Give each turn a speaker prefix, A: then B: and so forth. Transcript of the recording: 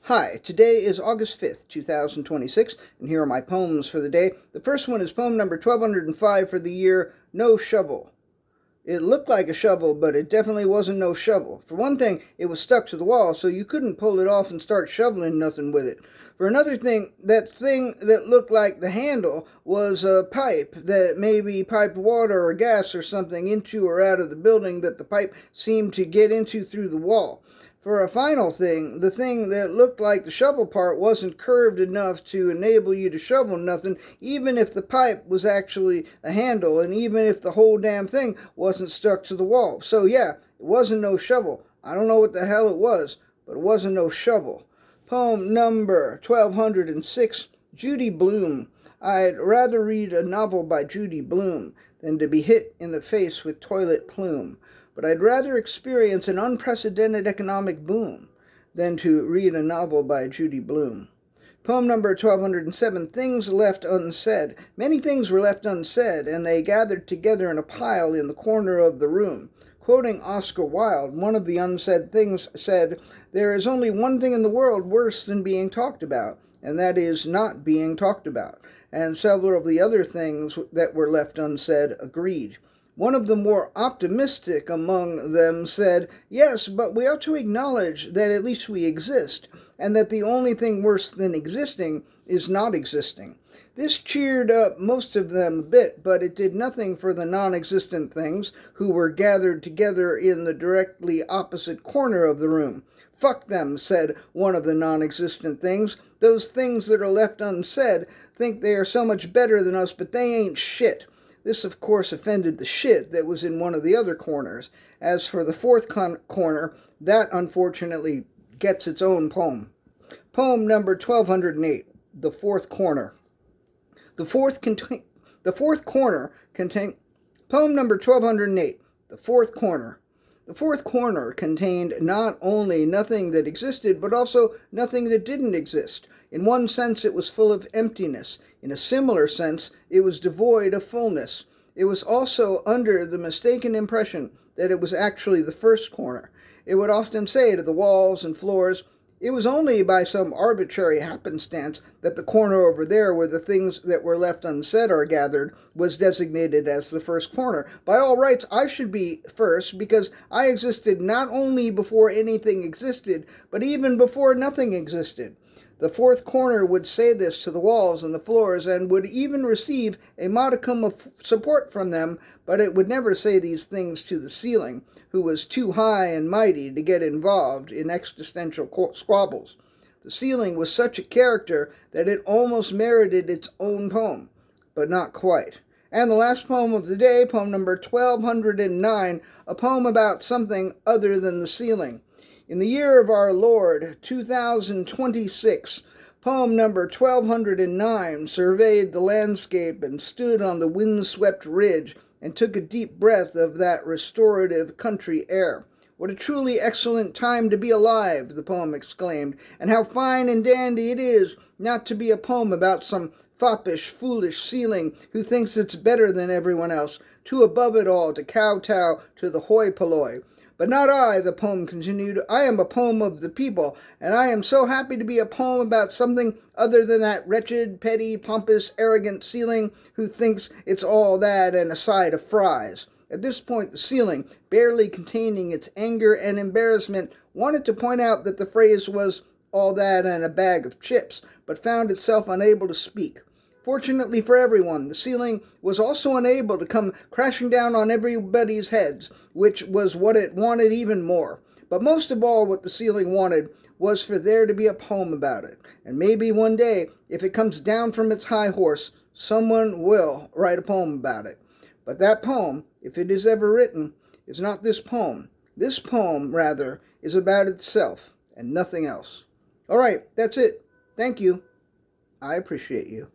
A: Hi, today is August 5th, 2026, and here are my poems for the day. The first one is poem number 1205 for the year, No Shovel. It looked like a shovel, but it definitely wasn't no shovel. For one thing, it was stuck to the wall, so you couldn't pull it off and start shoveling nothing with it. For another thing that looked like the handle was a pipe that maybe piped water or gas or something into or out of the building that the pipe seemed to get into through the wall. For a final thing, the thing that looked like the shovel part wasn't curved enough to enable you to shovel nothing, even if the pipe was actually a handle, and even if the whole damn thing wasn't stuck to the wall. So yeah, it wasn't no shovel. I don't know what the hell it was, but it wasn't no shovel. Poem number 1206, Judy Blume. I'd rather read a novel by Judy Blume than to be hit in the face with toilet plume. But I'd rather experience an unprecedented economic boom than to read a novel by Judy Blume. Poem number 1207, Things Left Unsaid. Many things were left unsaid, and they gathered together in a pile in the corner of the room. Quoting Oscar Wilde, one of the unsaid things said, "There is only one thing in the world worse than being talked about, and that is not being talked about." And several of the other things that were left unsaid agreed. One of the more optimistic among them said, "Yes, but we ought to acknowledge that at least we exist, and that the only thing worse than existing is not existing." This cheered up most of them a bit, but it did nothing for the non-existent things who were gathered together in the directly opposite corner of the room. "Fuck them," said one of the non-existent things. "Those things that are left unsaid think they are so much better than us, but they ain't shit." This, of course, offended the shit that was in one of the other corners. As for the fourth corner, that unfortunately gets its own poem. Poem number 1208, The Fourth Corner. The fourth corner contained poem number 1208, The Fourth Corner. The fourth corner contained not only nothing that existed, but also nothing that didn't exist. In one sense, it was full of emptiness. In a similar sense, it was devoid of fullness. It was also under the mistaken impression that it was actually the first corner. It would often say to the walls and floors, "It was only by some arbitrary happenstance that the corner over there where the things that were left unsaid are gathered was designated as the first corner. By all rights, I should be first because I existed not only before anything existed, but even before nothing existed." The fourth corner would say this to the walls and the floors and would even receive a modicum of support from them, but it would never say these things to the ceiling, who was too high and mighty to get involved in existential squabbles. The ceiling was such a character that it almost merited its own poem, but not quite. And the last poem of the day, poem number 1209, a poem about something other than the ceiling. In the year of our Lord, 2026, poem number 1209 surveyed the landscape and stood on the wind-swept ridge and took a deep breath of that restorative country air. "What a truly excellent time to be alive," the poem exclaimed, "and how fine and dandy it is not to be a poem about some foppish, foolish ceiling who thinks it's better than everyone else, too above it all to kowtow to the hoi polloi. But not I," the poem continued. "I am a poem of the people, and I am so happy to be a poem about something other than that wretched, petty, pompous, arrogant ceiling who thinks it's all that and a side of fries." At this point, the ceiling, barely containing its anger and embarrassment, wanted to point out that the phrase was all that and a bag of chips, but found itself unable to speak. Fortunately for everyone, the ceiling was also unable to come crashing down on everybody's heads, which was what it wanted even more. But most of all, what the ceiling wanted was for there to be a poem about it. And maybe one day, if it comes down from its high horse, someone will write a poem about it. But that poem, if it is ever written, is not this poem. This poem, rather, is about itself and nothing else. All right, that's it. Thank you. I appreciate you.